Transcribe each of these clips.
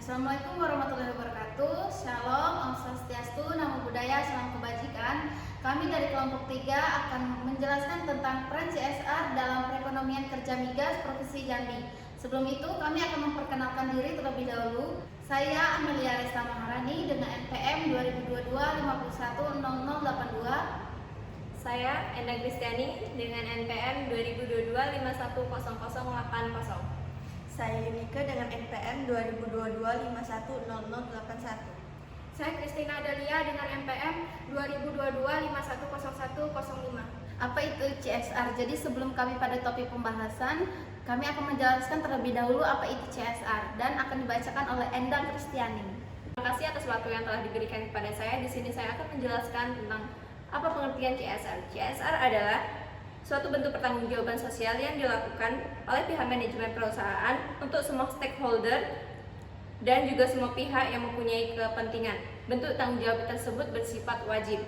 Assalamualaikum warahmatullahi wabarakatuh. Shalom, Om Swastiastu, Namo Buddhaya, Salam Kebajikan. Kami dari kelompok 3 akan menjelaskan tentang peran CSR dalam perekonomian kerja migas Provinsi Jambi. Sebelum itu, kami akan memperkenalkan diri terlebih dahulu. Saya Amelia Resta Maharani dengan NPM 2022-510082. Saya Enda Kristiani dengan NPM 2022-510080. Saya Yunika dengan NPM 2022-510081. Saya Kristina Dalia dengan NPM 2022-510105. Apa itu CSR? Jadi sebelum kami pada topik pembahasan, kami akan menjelaskan terlebih dahulu apa itu CSR dan akan dibacakan oleh Endang Kristiani. Terima kasih atas waktu yang telah diberikan kepada saya. Di sini saya akan menjelaskan tentang apa pengertian CSR. CSR adalah suatu bentuk pertanggungjawaban sosial yang dilakukan oleh pihak manajemen perusahaan untuk semua stakeholder dan juga semua pihak yang mempunyai kepentingan. Bentuk tanggung jawab tersebut bersifat wajib.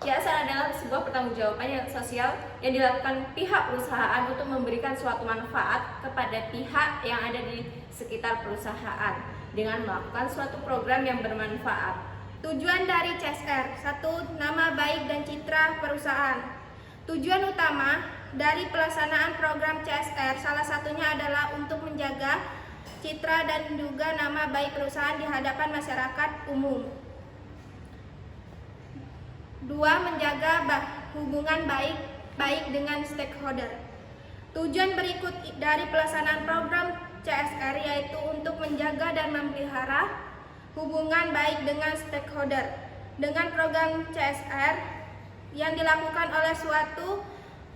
CSR adalah sebuah pertanggungjawaban yang sosial yang dilakukan pihak perusahaan untuk memberikan suatu manfaat kepada pihak yang ada di sekitar perusahaan dengan melakukan suatu program yang bermanfaat. Tujuan dari CSR: 1. Nama baik dan citra perusahaan. Tujuan utama dari pelaksanaan program CSR salah satunya adalah untuk menjaga citra dan juga nama baik perusahaan di hadapan masyarakat umum. 2. Menjaga hubungan baik dengan stakeholder. Tujuan berikut dari pelaksanaan program CSR yaitu untuk menjaga dan memelihara hubungan baik dengan stakeholder. Dengan program CSR yang dilakukan oleh suatu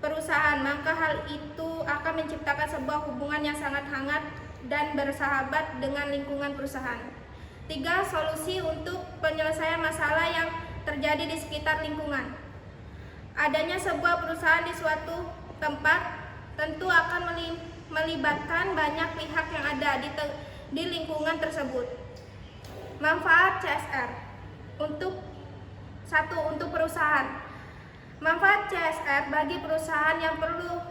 perusahaan, maka hal itu akan menciptakan sebuah hubungan yang sangat hangat dan bersahabat dengan lingkungan perusahaan. 3. Solusi untuk penyelesaian masalah yang terjadi di sekitar lingkungan. Adanya sebuah perusahaan di suatu tempat tentu akan melibatkan banyak pihak yang ada di lingkungan tersebut. Manfaat CSR untuk perusahaan. Manfaat CSR bagi perusahaan yang perlu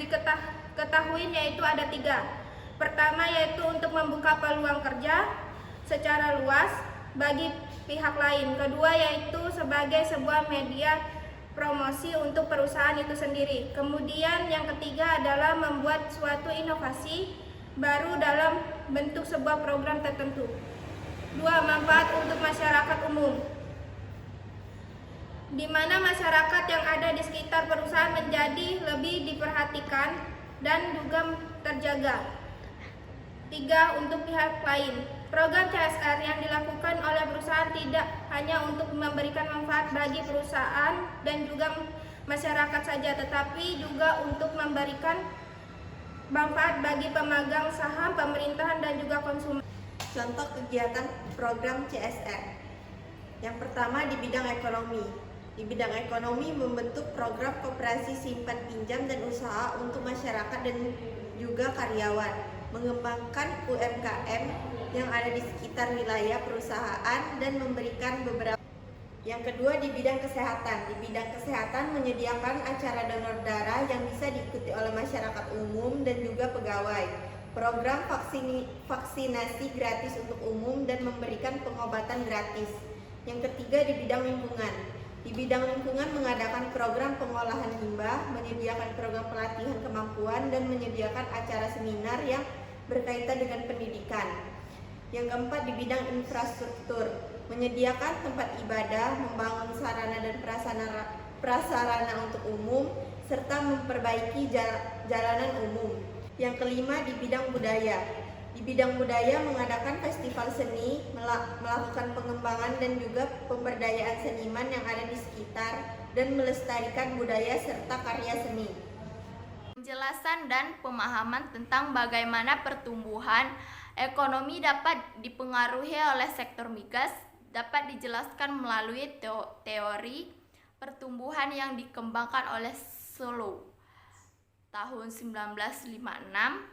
diketahui yaitu ada 3. Pertama yaitu untuk membuka peluang kerja secara luas bagi pihak lain. Kedua yaitu sebagai sebuah media promosi untuk perusahaan itu sendiri. Kemudian yang ketiga adalah membuat suatu inovasi baru dalam bentuk sebuah program tertentu. 2. Manfaat untuk masyarakat umum, di mana masyarakat yang ada di sekitar perusahaan menjadi lebih diperhatikan dan juga terjaga. 3. Untuk pihak lain, program CSR yang dilakukan oleh perusahaan tidak hanya untuk memberikan manfaat bagi perusahaan dan juga masyarakat saja, tetapi juga untuk memberikan manfaat bagi pemegang saham, pemerintahan, dan juga konsumen. Contoh kegiatan program CSR. Yang pertama di bidang ekonomi. Di bidang ekonomi membentuk program koperasi simpan pinjam dan usaha untuk masyarakat dan juga karyawan, mengembangkan UMKM yang ada di sekitar wilayah perusahaan dan memberikan beberapa. Yang kedua di bidang kesehatan. Di bidang kesehatan menyediakan acara donor darah yang bisa diikuti oleh masyarakat umum dan juga pegawai. Program vaksinasi gratis untuk umum dan memberikan pengobatan gratis. Yang ketiga di bidang lingkungan. Di bidang lingkungan mengadakan program pengolahan limbah, menyediakan program pelatihan kemampuan, dan menyediakan acara seminar yang berkaitan dengan pendidikan. Yang keempat di bidang infrastruktur, menyediakan tempat ibadah, membangun sarana dan prasarana untuk umum, serta memperbaiki jalanan umum. Yang kelima di bidang budaya. Di bidang budaya mengadakan festival seni, melakukan pengembangan dan juga pemberdayaan seniman yang ada di sekitar, dan melestarikan budaya serta karya seni. Penjelasan dan pemahaman tentang bagaimana pertumbuhan ekonomi dapat dipengaruhi oleh sektor migas dapat dijelaskan melalui teori pertumbuhan yang dikembangkan oleh Solow tahun 1956.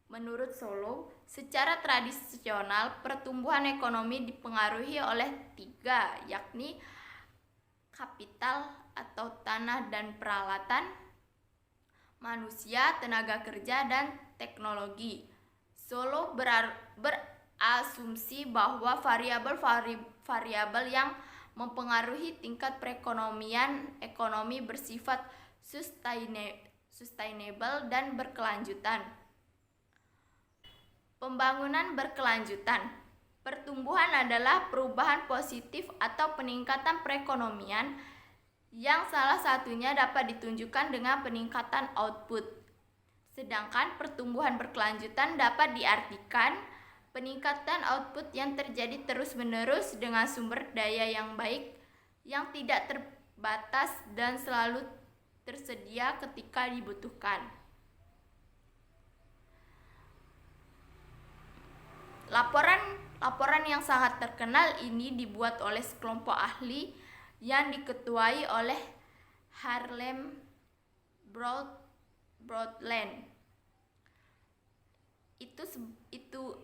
Menurut Solow, secara tradisional pertumbuhan ekonomi dipengaruhi oleh 3, yakni kapital atau tanah dan peralatan, manusia, tenaga kerja, dan teknologi. Solow asumsi bahwa variabel yang mempengaruhi tingkat perekonomian ekonomi bersifat sustainable dan berkelanjutan. Pembangunan berkelanjutan. Pertumbuhan adalah perubahan positif atau peningkatan perekonomian yang salah satunya dapat ditunjukkan dengan peningkatan output. Sedangkan pertumbuhan berkelanjutan dapat diartikan peningkatan output yang terjadi terus-menerus dengan sumber daya yang baik, yang tidak terbatas dan selalu tersedia ketika dibutuhkan. Laporan yang sangat terkenal ini dibuat oleh sekelompok ahli yang diketuai oleh Harlem Brundtland.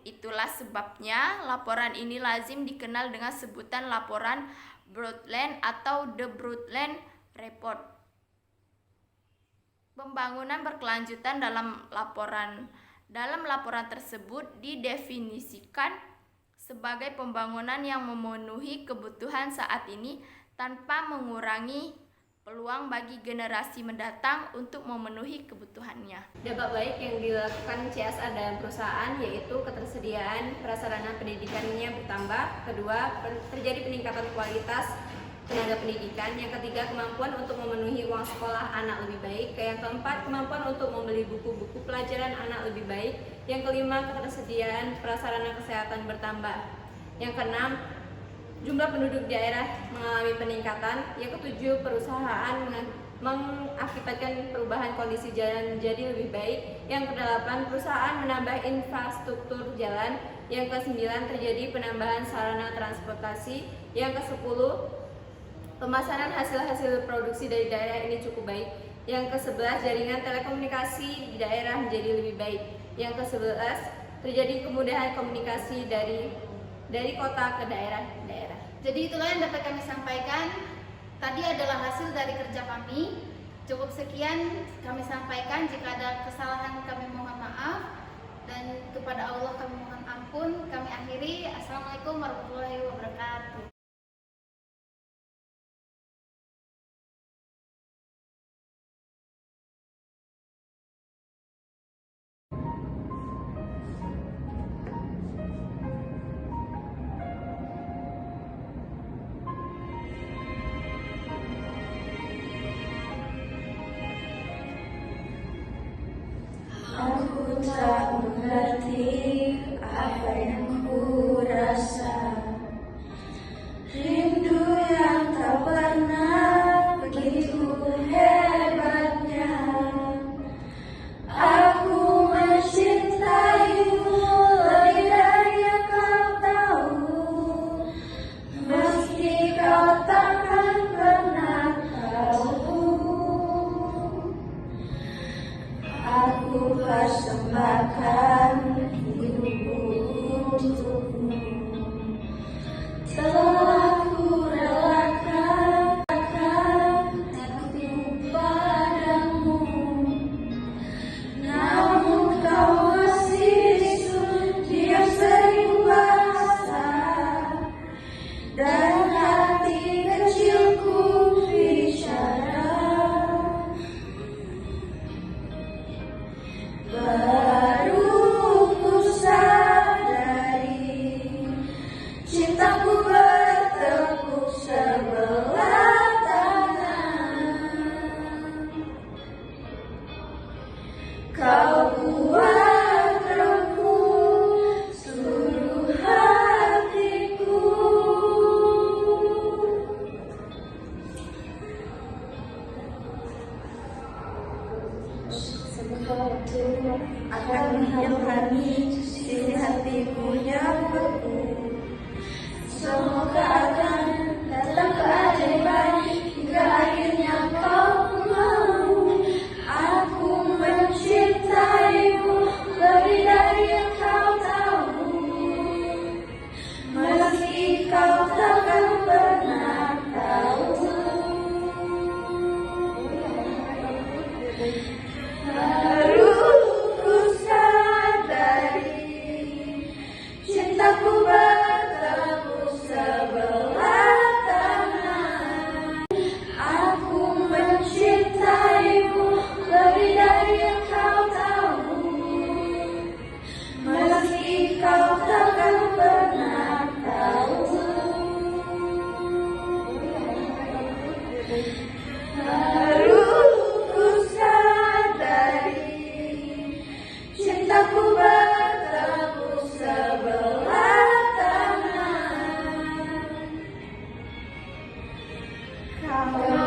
Itulah sebabnya laporan ini lazim dikenal dengan sebutan laporan Brundtland atau The Brundtland Report. Pembangunan berkelanjutan dalam laporan tersebut didefinisikan sebagai pembangunan yang memenuhi kebutuhan saat ini tanpa mengurangi peluang bagi generasi mendatang untuk memenuhi kebutuhannya. Dampak baik yang dilakukan CSR dalam perusahaan yaitu ketersediaan prasarana pendidikannya bertambah. Kedua, terjadi peningkatan kualitas tenaga pendidikan. Yang ketiga, kemampuan untuk memenuhi uang sekolah anak lebih baik. Yang keempat, kemampuan untuk membeli buku-buku pelajaran anak lebih baik. Yang kelima, ketersediaan prasarana kesehatan bertambah. Yang keenam, jumlah penduduk daerah mengalami peningkatan. Yang ketujuh, perusahaan mengakibatkan perubahan kondisi jalan menjadi lebih baik. Yang kedelapan, perusahaan menambah infrastruktur jalan. Yang kesembilan, terjadi penambahan sarana transportasi. Yang kesepuluh, pemasaran hasil-hasil produksi dari daerah ini cukup baik. Yang ke-11, jaringan telekomunikasi di daerah menjadi lebih baik. Yang ke-11, terjadi kemudahan komunikasi dari kota ke daerah. Jadi itulah yang dapat kami sampaikan. Tadi adalah hasil dari kerja kami. Cukup sekian kami sampaikan. Jika ada kesalahan kami mohon maaf, dan kepada Allah kami mohon ampun. Kami akhiri. Assalamualaikum warahmatullahi wabarakatuh. Aku tak mengerti apa yang ku rasa, rindu yang tak pernah begitu hebatnya. Aku mencintaimu lebih dari yang kau tahu, meski kau takkan pernah tahu. Aku persembahkan hidupku untukmu, telah ku relakan hatiku padamu. Namun kau masih diam sering bahasa, dan hati kecilku bicara. Baru ku sadari cintaku bertepuk sebelah tangan. Kau buat remuk seluruh hatiku. Waktu akan menyemrangi sisi hatiku yang beku. Semoga akan datang keajaiban hingga akhirnya kau mau. Aku mencintaimu lebih dari yang kau tahu, meski kau takkan pernah tahu. Baru ku sadari cinta tahu.